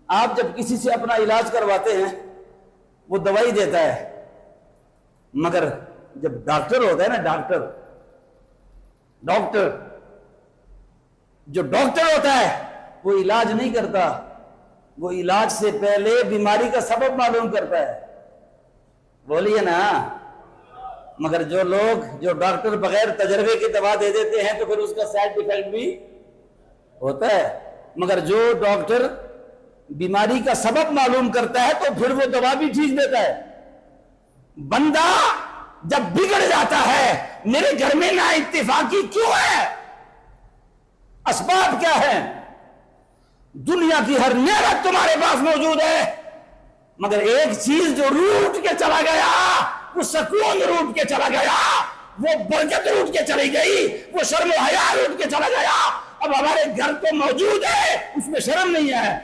آپ جب کسی سے اپنا علاج کرواتے ہیں وہ دوائی دیتا ہے، مگر جب ڈاکٹر ہوتا ہے نا، ڈاکٹر جو ڈاکٹر ہوتا ہے وہ علاج نہیں کرتا، وہ علاج سے پہلے بیماری کا سبب معلوم کرتا ہے۔ بولیے نا۔ مگر جو ڈاکٹر بغیر تجربے کی دوا دے دیتے ہیں تو پھر اس کا سائیڈ ایفیکٹ بھی ہوتا ہے، مگر جو ڈاکٹر بیماری کا سبب معلوم کرتا ہے تو پھر وہ دوا بھی ٹھیک دیتا ہے۔ بندہ جب بگڑ جاتا ہے، میرے گھر میں نا اتفاقی کیوں ہے؟ اسباب کیا ہے؟ دنیا کی ہر نعمت تمہارے پاس موجود ہے، مگر ایک چیز جو روٹ کے چلا گیا، وہ سکون روٹ کے چلا گیا، وہ برکت روٹ کے چلی گئی، وہ شرم و حیا روٹ کے چلا گیا۔ اب ہمارے گھر تو موجود ہے، اس میں شرم نہیں ہے،